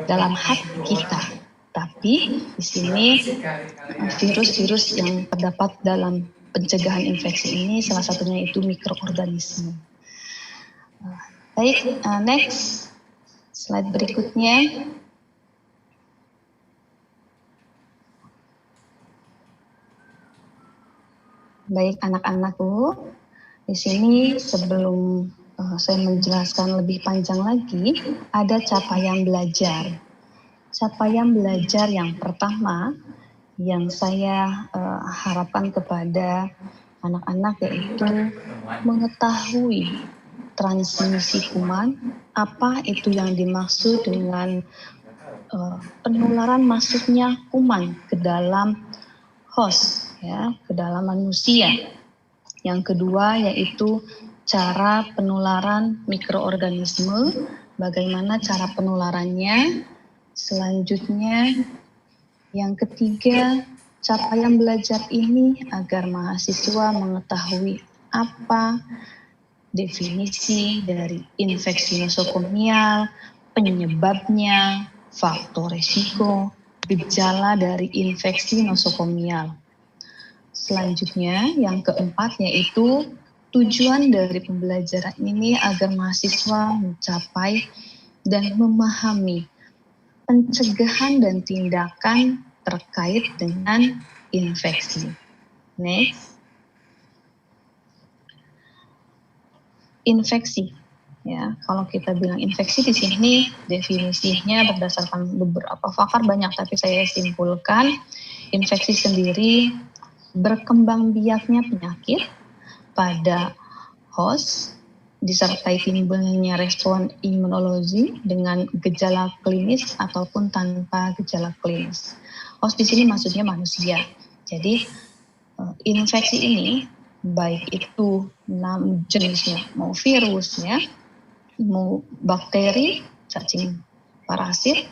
dalam hati kita. Tapi di sini virus-virus yang terdapat dalam pencegahan infeksi ini salah satunya itu mikroorganisme. Baik, next slide berikutnya. Baik anak-anakku, di sini sebelum saya menjelaskan lebih panjang lagi, ada capaian belajar. Capaian belajar yang pertama yang saya harapkan kepada anak-anak yaitu mengetahui transmisi kuman, apa itu yang dimaksud dengan penularan masuknya kuman ke dalam host, ya, ke dalam manusia. Yang kedua yaitu cara penularan mikroorganisme, bagaimana cara penularannya. Selanjutnya, yang ketiga, capaian belajar ini agar mahasiswa mengetahui apa definisi dari infeksi nosokomial, penyebabnya, faktor resiko, gejala dari infeksi nosokomial. Selanjutnya, yang keempat yaitu tujuan dari pembelajaran ini agar mahasiswa mencapai dan memahami pencegahan dan tindakan terkait dengan infeksi. Next. Infeksi. Ya, kalau kita bilang infeksi di sini definisinya berdasarkan beberapa pakar banyak, tapi saya simpulkan infeksi sendiri berkembang biaknya penyakit pada host disertai timbulnya respon imunologi dengan gejala klinis ataupun tanpa gejala klinis. Host di sini maksudnya manusia. Jadi infeksi ini baik itu jenisnya mau virus ya, mau bakteri, cacing, parasit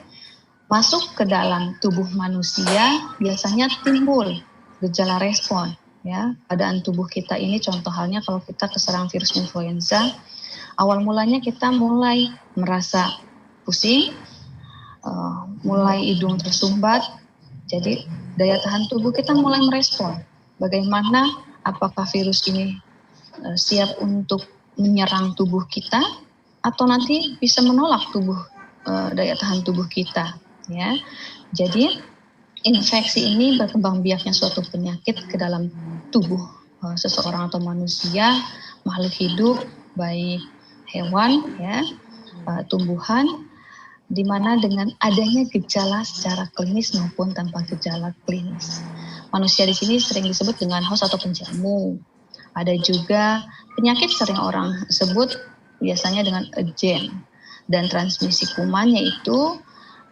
masuk ke dalam tubuh manusia biasanya timbul gejala respon. Ya, keadaan tubuh kita ini contoh halnya kalau kita keserang virus influenza, awal mulanya kita mulai merasa pusing, mulai hidung tersumbat, jadi daya tahan tubuh kita mulai merespon. Bagaimana, apakah virus ini siap untuk menyerang tubuh kita atau nanti bisa menolak daya tahan tubuh kita. Ya, jadi infeksi ini berkembang biaknya suatu penyakit ke dalam tubuh seseorang atau manusia, makhluk hidup, baik hewan, ya, tumbuhan, di mana dengan adanya gejala secara klinis maupun tanpa gejala klinis. Manusia di sini sering disebut dengan host atau penjamu. Ada juga penyakit sering orang sebut biasanya dengan agen, dan transmisi kuman yaitu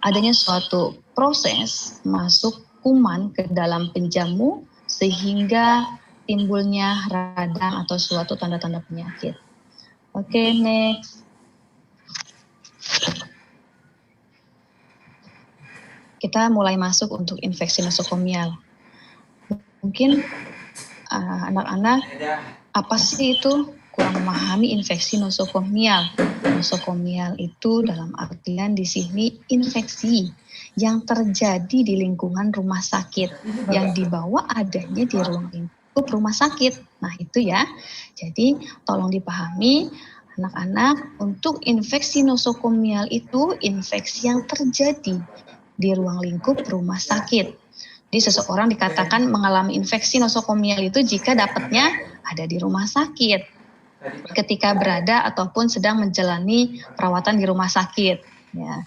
adanya suatu proses masuk kuman ke dalam penjamu sehingga timbulnya radang atau suatu tanda-tanda penyakit. Oke, next. Kita mulai masuk untuk infeksi nosokomial. Mungkin anak-anak apa sih itu kurang memahami infeksi nosokomial. Nosokomial itu dalam artian di sini infeksi yang terjadi di lingkungan rumah sakit, yang dibawa adanya di ruang lingkup rumah sakit. Nah itu ya, jadi tolong dipahami anak-anak, untuk infeksi nosokomial itu infeksi yang terjadi di ruang lingkup rumah sakit. Jadi seseorang dikatakan mengalami infeksi nosokomial itu jika dapatnya ada di rumah sakit, ketika berada ataupun sedang menjalani perawatan di rumah sakit. Ya,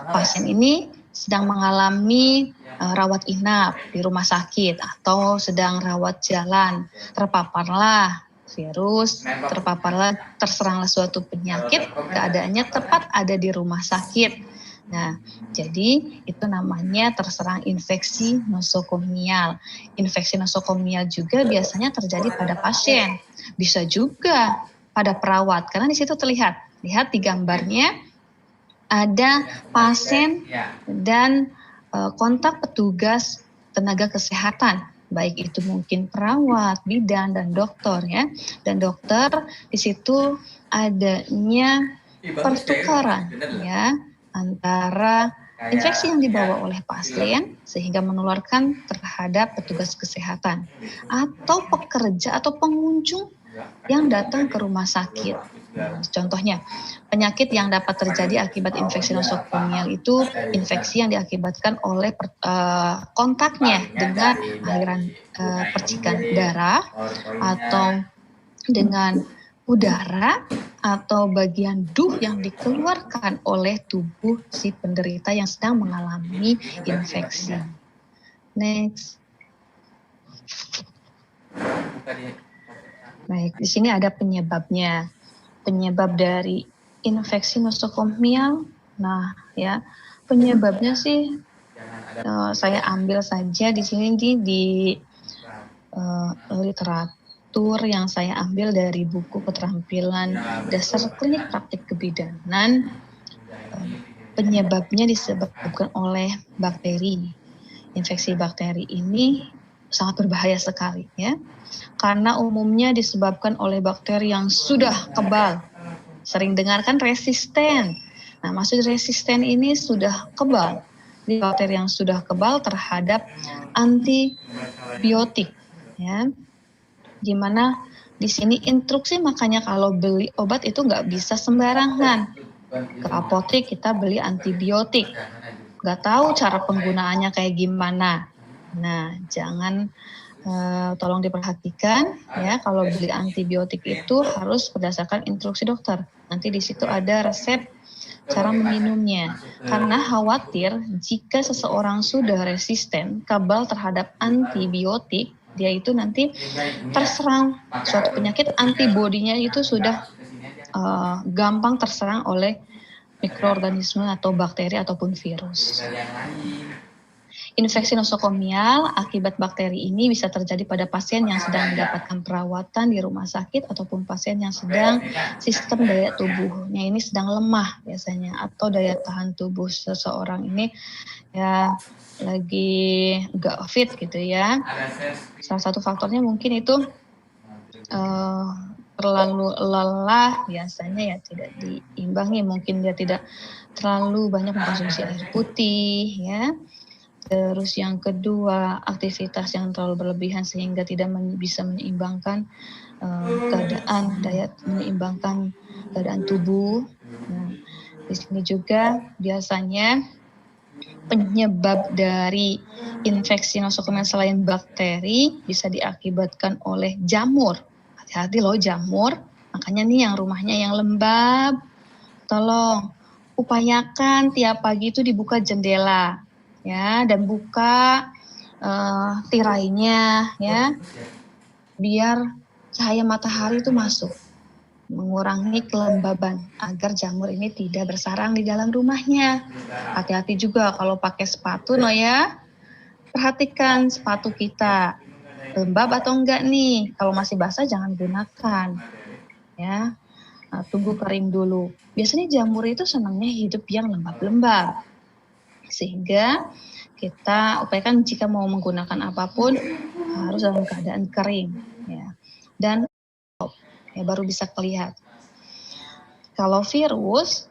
pasien ini sedang mengalami rawat inap di rumah sakit atau sedang rawat jalan, terpaparlah virus, terpaparlah, terseranglah suatu penyakit, keadaannya tepat ada di rumah sakit. Nah, jadi itu namanya terserang infeksi nosokomial. Infeksi nosokomial juga biasanya terjadi pada pasien, bisa juga pada perawat, karena di situ terlihat, lihat di gambarnya, ada pasien dan kontak petugas tenaga kesehatan, baik itu mungkin perawat, bidan, dan dokter ya. Dan dokter di situ adanya pertukaran ya antara infeksi yang dibawa oleh pasien sehingga menularkan terhadap petugas kesehatan atau pekerja atau pengunjung yang datang ke rumah sakit. Contohnya, penyakit yang dapat terjadi akibat infeksi nosokomial itu infeksi yang diakibatkan oleh kontaknya dengan aliran percikan darah atau dengan udara atau bagian duh yang dikeluarkan oleh tubuh si penderita yang sedang mengalami infeksi. Next. Baik, di sini ada penyebabnya. Penyebab dari infeksi nosokomial. Nah, ya, penyebabnya sih saya ambil saja di sini di literatur yang saya ambil dari buku keterampilan dasar klinik praktik kebidanan. Penyebabnya disebabkan oleh bakteri. Infeksi bakteri ini sangat berbahaya sekali, ya, karena umumnya disebabkan oleh bakteri yang sudah kebal. Sering dengarkan resisten. Nah, maksud resisten ini sudah kebal. Jadi bakteri yang sudah kebal terhadap antibiotik, ya. Gimana di sini instruksi, makanya kalau beli obat itu nggak bisa sembarangan. Ke apotek kita beli antibiotik, nggak tahu cara penggunaannya kayak gimana. Nah, jangan tolong diperhatikan ya, kalau beli antibiotik itu harus berdasarkan instruksi dokter. Nanti di situ ada resep cara meminumnya. Karena khawatir jika seseorang sudah resisten, kebal terhadap antibiotik, dia itu nanti terserang suatu penyakit, antibodinya itu sudah gampang terserang oleh mikroorganisme atau bakteri ataupun virus. Infeksi nosokomial akibat bakteri ini bisa terjadi pada pasien yang sedang mendapatkan perawatan di rumah sakit ataupun pasien yang sedang sistem daya tubuhnya ini sedang lemah biasanya, atau daya tahan tubuh seseorang ini ya lagi nggak fit gitu ya. Salah satu faktornya mungkin itu terlalu lelah biasanya ya, tidak diimbangi, mungkin dia tidak terlalu banyak mengkonsumsi air putih ya. Terus yang kedua, aktivitas yang terlalu berlebihan sehingga tidak bisa menyeimbangkan menyeimbangkan keadaan tubuh. Nah, di sini juga biasanya penyebab dari infeksi nosokomial selain bakteri bisa diakibatkan oleh jamur. Hati-hati loh jamur. Makanya nih yang rumahnya yang lembab, tolong upayakan tiap pagi itu dibuka jendela. Ya, dan buka tirainya ya, biar cahaya matahari itu masuk, mengurangi kelembaban agar jamur ini tidak bersarang di dalam rumahnya. Hati-hati juga kalau pakai sepatu, no ya, perhatikan sepatu kita lembab atau enggak nih. Kalau masih basah jangan gunakan ya. Nah, tunggu kering dulu. Biasanya jamur itu senangnya hidup yang lembab-lembab, sehingga kita upayakan jika mau menggunakan apapun harus dalam keadaan kering ya, dan ya baru bisa kelihatan. Kalau virus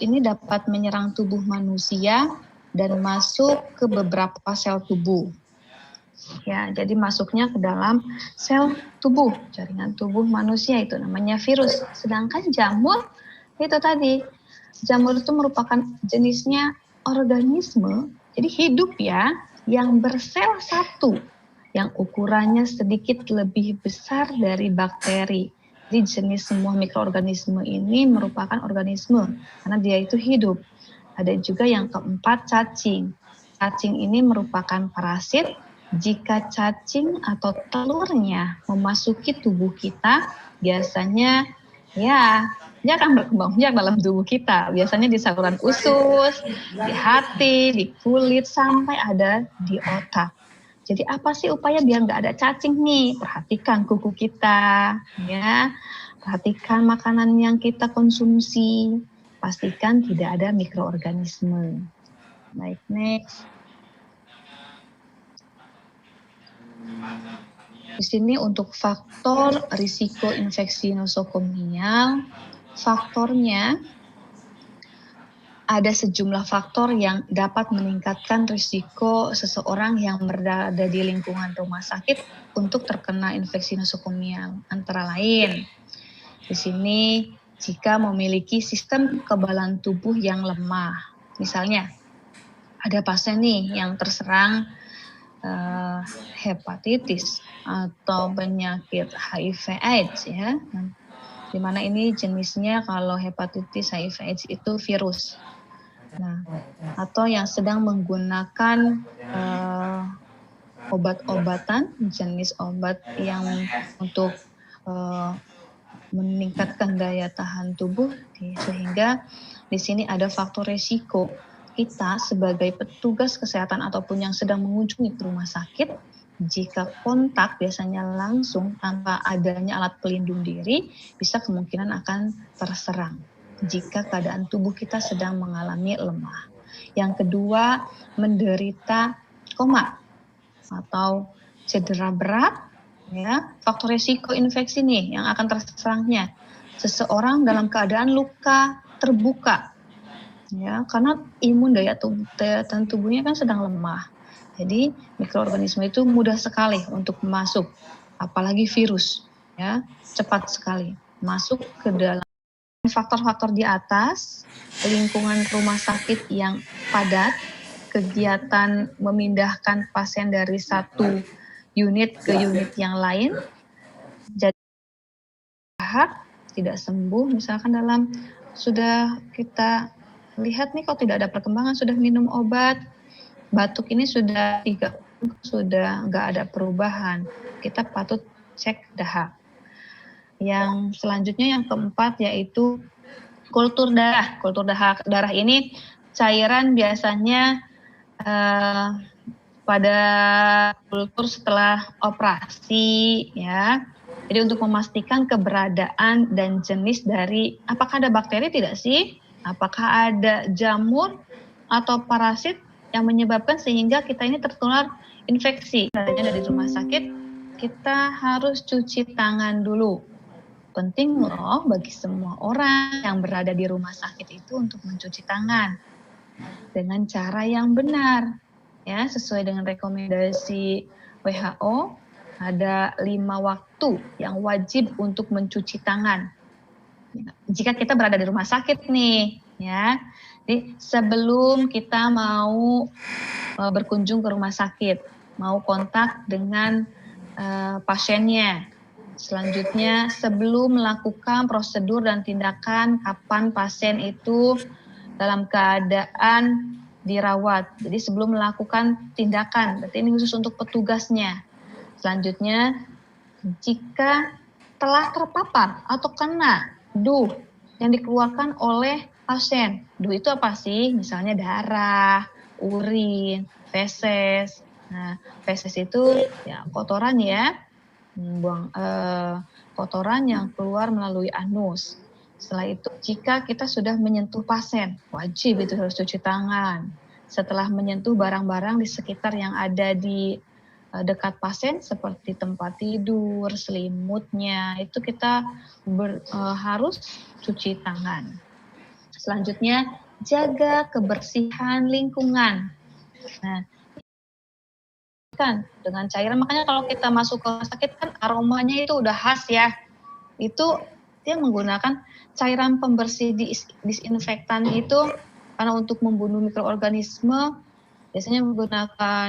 ini dapat menyerang tubuh manusia dan masuk ke beberapa sel tubuh. Ya, jadi masuknya ke dalam sel tubuh, jaringan tubuh manusia, itu namanya virus. Sedangkan jamur itu tadi, jamur itu merupakan jenisnya organisme, jadi hidup ya, yang bersel satu, yang ukurannya sedikit lebih besar dari bakteri. Jadi jenis semua mikroorganisme ini merupakan organisme, karena dia itu hidup. Ada juga yang keempat, cacing. Cacing ini merupakan parasit. Jika cacing atau telurnya memasuki tubuh kita, biasanya ya dia akan berkembang biak dalam tubuh kita. Biasanya di saluran usus, di hati, di kulit, sampai ada di otak. Jadi apa sih upaya biar nggak ada cacing nih? Perhatikan kuku kita, ya. Perhatikan makanan yang kita konsumsi. Pastikan tidak ada mikroorganisme. Baik, next. Di sini untuk faktor risiko infeksi nosokomial, faktornya ada sejumlah faktor yang dapat meningkatkan risiko seseorang yang berada di lingkungan rumah sakit untuk terkena infeksi nosokomial. Antara lain, di sini jika memiliki sistem kekebalan tubuh yang lemah. Misalnya, ada pasien nih yang terserang hepatitis atau penyakit HIV/AIDS ya, di mana ini jenisnya kalau hepatitis HIV/AIDS itu virus. Nah, atau yang sedang menggunakan obat-obatan, jenis obat yang untuk meningkatkan daya tahan tubuh, sehingga di sini ada faktor resiko kita sebagai petugas kesehatan ataupun yang sedang mengunjungi ke rumah sakit, jika kontak biasanya langsung tanpa adanya alat pelindung diri, bisa kemungkinan akan terserang jika keadaan tubuh kita sedang mengalami lemah. Yang kedua, menderita koma atau cedera berat, ya, faktor risiko infeksi nih yang akan terserangnya. Seseorang dalam keadaan luka terbuka, ya, karena daya tahan tubuhnya kan sedang lemah. Jadi mikroorganisme itu mudah sekali untuk masuk, apalagi virus, ya, cepat sekali masuk ke dalam. Faktor-faktor di atas, lingkungan rumah sakit yang padat, kegiatan memindahkan pasien dari satu unit ke unit yang lain, jadi tidak sembuh, misalkan dalam sudah kita lihat nih kok tidak ada perkembangan, sudah minum obat, batuk ini sudah nggak ada perubahan, kita patut cek dahak. Yang selanjutnya yang keempat yaitu kultur darah. Kultur darah ini cairan biasanya pada kultur setelah operasi, ya. Jadi untuk memastikan keberadaan dan jenis dari apakah ada bakteri tidak sih, apakah ada jamur atau parasit yang menyebabkan sehingga kita ini tertular infeksi. Dari rumah sakit kita harus cuci tangan dulu. Penting loh bagi semua orang yang berada di rumah sakit itu untuk mencuci tangan dengan cara yang benar, ya, sesuai dengan rekomendasi WHO. Ada 5 waktu yang wajib untuk mencuci tangan jika kita berada di rumah sakit nih, ya. Jadi sebelum kita mau berkunjung ke rumah sakit, mau kontak dengan pasiennya. Selanjutnya, sebelum melakukan prosedur dan tindakan kapan pasien itu dalam keadaan dirawat. Jadi sebelum melakukan tindakan, berarti ini khusus untuk petugasnya. Selanjutnya, jika telah terpapar atau kena DUH yang dikeluarkan oleh pasien. DUH itu apa sih? Misalnya darah, urin, feses. Nah, feses itu ya kotoran ya. Buang kotoran yang keluar melalui anus. Setelah itu, jika kita sudah menyentuh pasien, wajib itu harus cuci tangan. Setelah menyentuh barang-barang di sekitar yang ada di dekat pasien seperti tempat tidur, selimutnya, itu kita harus cuci tangan. Selanjutnya, jaga kebersihan lingkungan. Nah, kan dengan cairan, makanya kalau kita masuk ke rumah sakit kan aromanya itu udah khas ya. Itu dia menggunakan cairan pembersih disinfektan itu karena untuk membunuh mikroorganisme biasanya menggunakan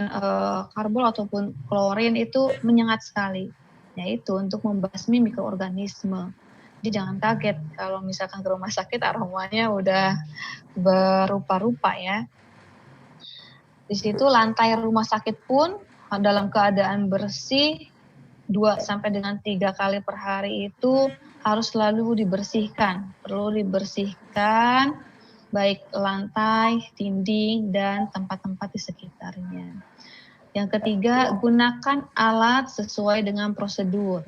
karbol ataupun klorin itu menyengat sekali. Yaitu untuk membasmi mikroorganisme. Jadi jangan kaget kalau misalkan ke rumah sakit aromanya udah berupa-rupa ya. Di situ lantai rumah sakit pun dalam keadaan bersih 2-3 kali per hari itu harus selalu dibersihkan. Perlu dibersihkan baik lantai, dinding, dan tempat-tempat di sekitarnya. Yang ketiga, gunakan alat sesuai dengan prosedur.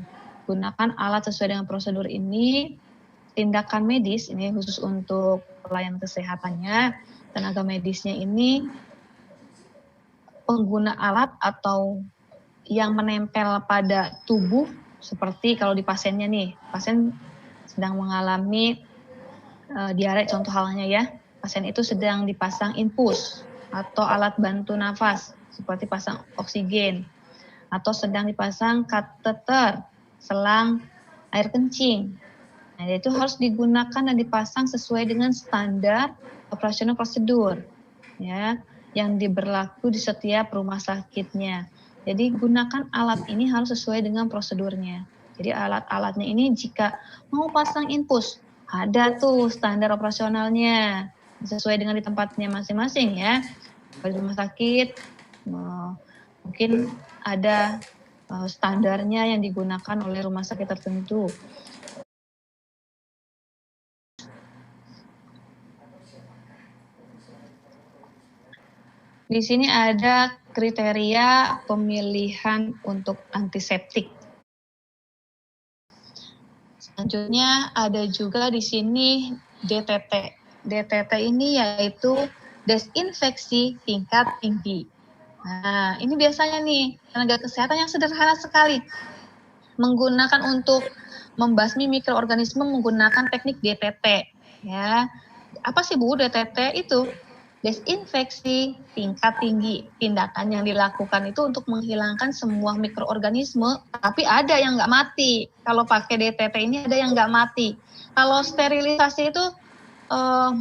Gunakan alat sesuai dengan prosedur ini, tindakan medis, ini khusus untuk pelayan kesehatannya, tenaga medisnya ini pengguna alat atau yang menempel pada tubuh, seperti kalau di pasiennya nih, pasien sedang mengalami diare contoh halnya ya, pasien itu sedang dipasang infus atau alat bantu nafas seperti pasang oksigen, atau sedang dipasang kateter, selang air kencing. Nah, itu harus digunakan dan dipasang sesuai dengan standar operasional prosedur, ya, yang diberlaku di setiap rumah sakitnya. Jadi gunakan alat ini harus sesuai dengan prosedurnya. Jadi alat-alatnya ini jika mau pasang infus, ada tuh standar operasionalnya, sesuai dengan di tempatnya masing-masing ya. Kalau di rumah sakit, mungkin ada standarnya yang digunakan oleh rumah sakit tertentu. Di sini ada kriteria pemilihan untuk antiseptik. Selanjutnya ada juga di sini DTT. DTT ini yaitu desinfeksi tingkat tinggi. Nah, ini biasanya nih tenaga kesehatan yang sederhana sekali menggunakan untuk membasmi mikroorganisme menggunakan teknik DTT. Ya, apa sih Bu DTT itu? Desinfeksi tingkat tinggi. Tindakan yang dilakukan itu untuk menghilangkan semua mikroorganisme, tapi ada yang nggak mati. Kalau pakai DTT ini ada yang nggak mati. Kalau sterilisasi itu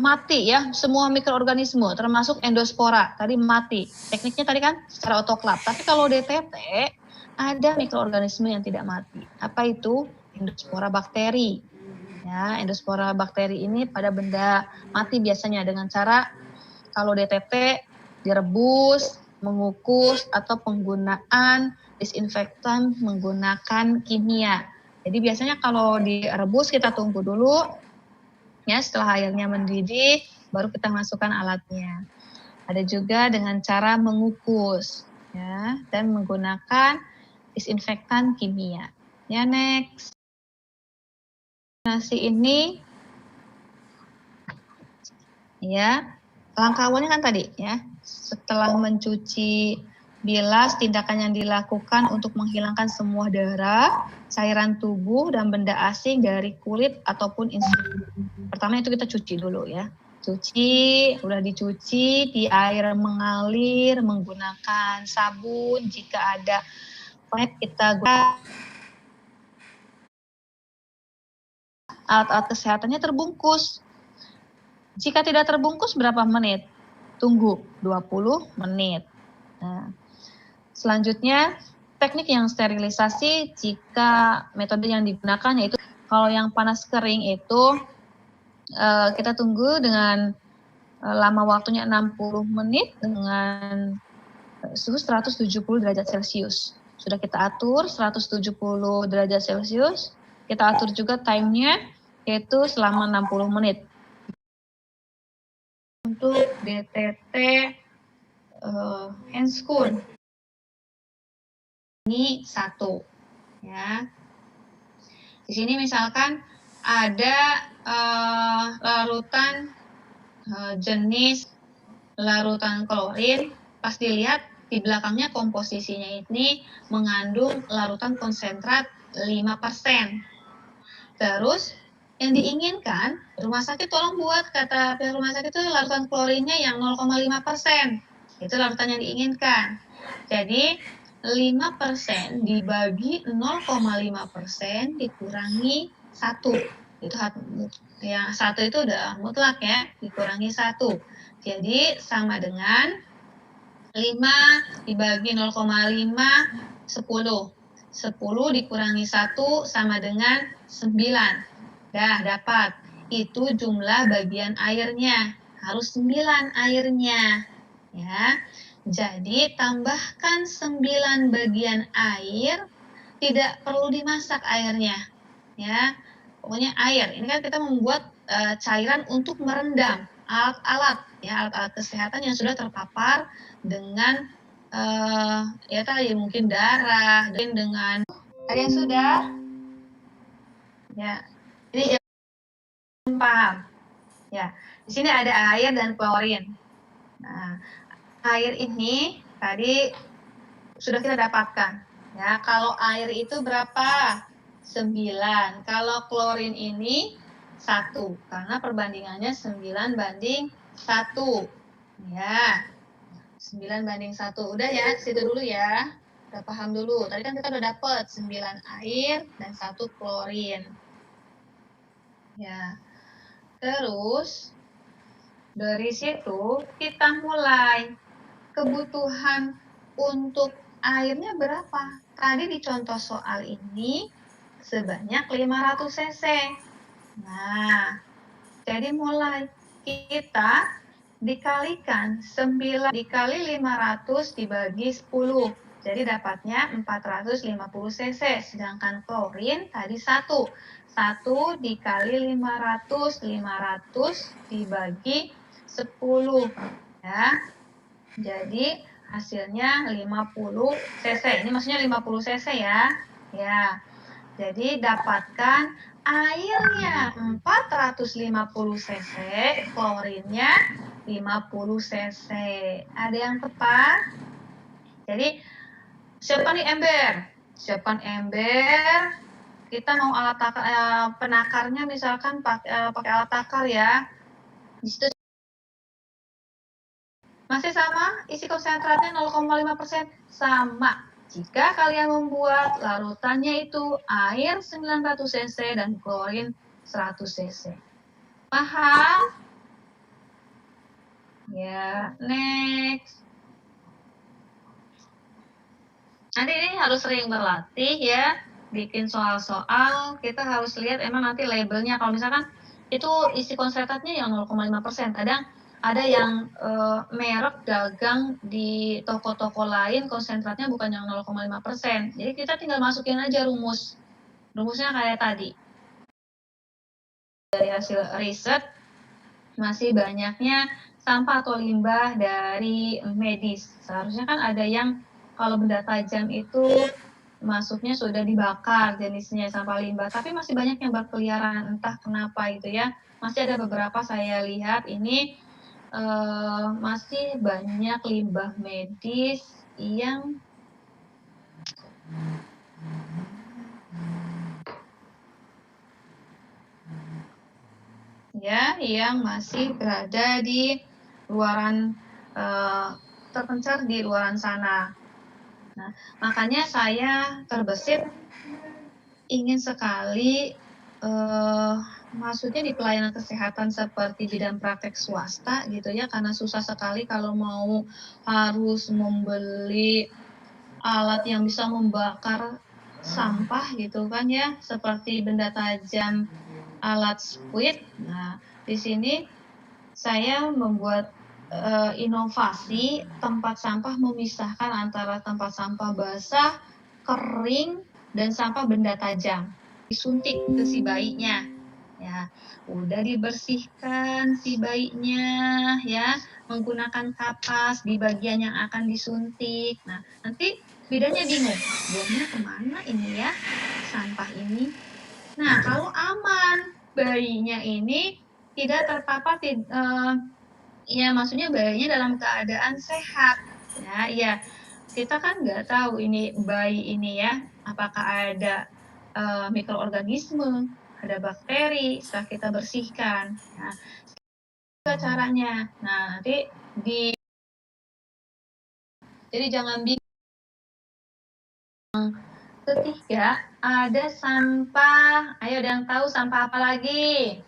mati ya, semua mikroorganisme, termasuk endospora, tadi mati. Tekniknya tadi kan secara otoklaf. Tapi kalau DTT, ada mikroorganisme yang tidak mati. Apa itu? Endospora bakteri. Ya, endospora bakteri ini pada benda mati biasanya dengan cara kalau DTT direbus, mengukus, atau penggunaan disinfektan menggunakan kimia. Jadi biasanya kalau direbus kita tunggu dulu, ya setelah airnya mendidih, baru kita masukkan alatnya. Ada juga dengan cara mengukus, ya, dan menggunakan disinfektan kimia. Ya, next. Nasi ini, ya, langkah awalnya kan tadi ya, setelah mencuci bilas, tindakan yang dilakukan untuk menghilangkan semua darah, cairan tubuh, dan benda asing dari kulit ataupun instrumen. Pertama itu kita cuci dulu ya. Cuci, udah dicuci di air mengalir menggunakan sabun. Jika ada pet kita gunakan. Alat-alat kesehatannya terbungkus. Jika tidak terbungkus berapa menit? Tunggu 20 menit. Nah, selanjutnya teknik yang sterilisasi jika metode yang digunakan yaitu kalau yang panas kering itu kita tunggu dengan lama waktunya 60 menit dengan suhu 170 derajat Celcius. Sudah kita atur 170 derajat Celcius. Kita atur juga time-nya yaitu selama 60 menit. Untuk DTT Handscoon ini satu, ya. Di sini misalkan ada larutan jenis larutan klorin, pas dilihat di belakangnya komposisinya ini mengandung larutan konsentrat 5%. Terus yang diinginkan, rumah sakit tolong buat, kata pihak rumah sakit itu larutan klorinnya yang 0,5%. Itu larutan yang diinginkan. Jadi 5% dibagi 0,5% dikurangi 1. Itu yang 1 itu udah mutlak ya, dikurangi 1. Jadi sama dengan 5 dibagi 0,5, 10. 10 dikurangi 1 sama dengan 9. Dah dapat. Itu jumlah bagian airnya. Harus 9 airnya. Ya. Jadi tambahkan 9 bagian air, tidak perlu dimasak airnya. Ya. Pokoknya air. Ini kan kita membuat cairan untuk merendam alat-alat ya, alat-alat kesehatan yang sudah terpapar dengan ya tadi mungkin darah, dan dengan ada yang sudah ya. Ini yang paham ya. Di sini ada air dan klorin. Nah, air ini tadi sudah kita dapatkan ya. Kalau air itu berapa? 9. Kalau klorin ini 1 karena perbandingannya 9 banding 1. Ya, 9 banding 1. Udah ya, situ dulu ya. Udah paham dulu. Tadi kan kita udah dapet 9 air dan 1 klorin. Ya. Terus dari situ kita mulai. Kebutuhan untuk airnya berapa? Tadi di contoh soal ini sebanyak 500 cc. Nah, jadi mulai kita dikalikan 9 dikali 500 dibagi 10. Jadi dapatnya 450 cc. Sedangkan klorin tadi 1. 1 dikali 500, 500 dibagi 10. Ya. Jadi hasilnya 50 cc. Ini maksudnya 50 cc ya. Ya. Jadi dapatkan airnya 450 cc, klorinnya 50 cc. Ada yang tepat? Jadi siapkan nih ember. Siapkan ember. Kita mau alat takar, penakarnya misalkan pakai alat takar ya. Di situ masih sama, isi konsentratnya 0,5%, sama. Jika kalian membuat larutannya itu air 900 cc dan klorin 100 cc. Paham? Ya, next. Nanti ini harus sering berlatih ya, bikin soal-soal, kita harus lihat emang nanti labelnya. Kalau misalkan itu isi konsentratnya yang 0,5%, kadang ada yang merek dagang di toko-toko lain konsentratnya bukan yang 0,5%. Jadi kita tinggal masukin aja rumusnya kayak tadi. Dari hasil riset masih banyaknya sampah atau limbah dari medis. Seharusnya kan ada yang kalau benda tajam itu masuknya sudah dibakar jenisnya sampah limbah, tapi masih banyak yang berkeliaran, entah kenapa itu ya. Masih ada beberapa saya lihat ini masih banyak limbah medis yang masih berada di luaran terpencar di luaran sana. Nah, makanya saya terbesit ingin sekali maksudnya di pelayanan kesehatan seperti bidang praktek swasta gitu ya, karena susah sekali kalau mau harus membeli alat yang bisa membakar sampah gitu kan ya, seperti benda tajam, alat squid. Nah, di sini saya membuat inovasi tempat sampah memisahkan antara tempat sampah basah, kering, dan sampah benda tajam. Disuntik ke si bayinya. Ya, udah dibersihkan si bayinya ya, menggunakan kapas di bagian yang akan disuntik. Nah, nanti bidannya bingung, buangnya kemana ini ya, sampah ini. Nah, kalau aman, bayinya ini tidak terpapar, ya maksudnya bayinya dalam keadaan sehat. Ya, kita kan nggak tahu ini bayi ini ya, apakah ada mikroorganisme, ada bakteri, setelah kita bersihkan. Nah, itu caranya. Nah, nanti jadi jangan bingung. Ketiga, ada sampah. Ayo, ada yang tahu sampah apa lagi?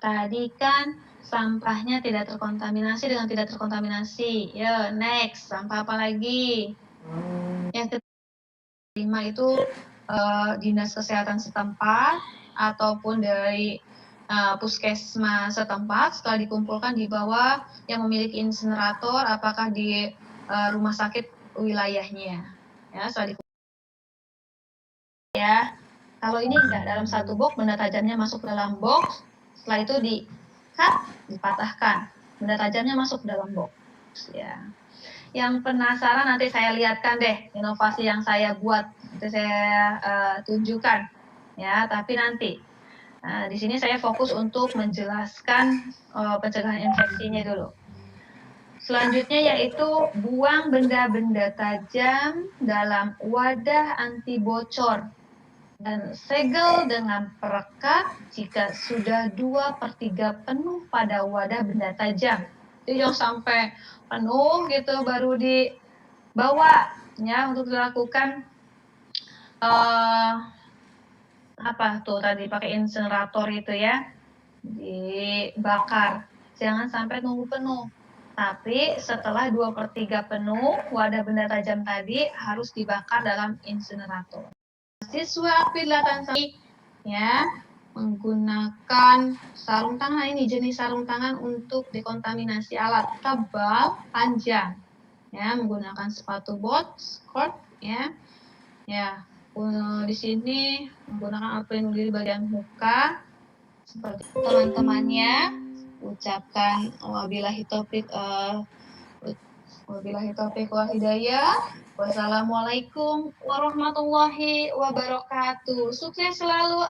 Tadi kan sampahnya tidak terkontaminasi dengan tidak terkontaminasi. Yo, next, sampah apa lagi? Yang kelima itu dinas kesehatan setempat ataupun dari puskesmas setempat setelah dikumpulkan di bawah yang memiliki insinerator, apakah di rumah sakit wilayahnya. Ya, setelah ya. Kalau ini enggak, dalam satu box benda tajamnya masuk dalam box, setelah itu di-cut, dipatahkan. Benda tajamnya masuk dalam box. Ya. Yang penasaran nanti saya lihatkan deh inovasi yang saya buat, nanti saya tunjukkan. Ya, tapi nanti. Nah, di sini saya fokus untuk menjelaskan pencegahan infeksinya dulu. Selanjutnya yaitu buang benda-benda tajam dalam wadah anti bocor. dan segel dengan perekat jika sudah 2/3 penuh pada wadah benda tajam. Jadi jangan sampai penuh gitu baru dibawa ya untuk dilakukan apa tuh tadi pakai insinerator itu ya, dibakar. Jangan sampai nunggu penuh. Tapi setelah 2/3 penuh, wadah benda tajam tadi harus dibakar dalam insinerator. Siswa Pilakan ya menggunakan sarung tangan, ini jenis sarung tangan untuk dekontaminasi alat tebal panjang ya, menggunakan sepatu bot skort ya. Ya, di sini menggunakan alat pelindung diri bagian muka seperti teman-temannya. Ucapkan wabillahi taufik wal hidayah. Wassalamualaikum warahmatullahi wabarakatuh. Sukses selalu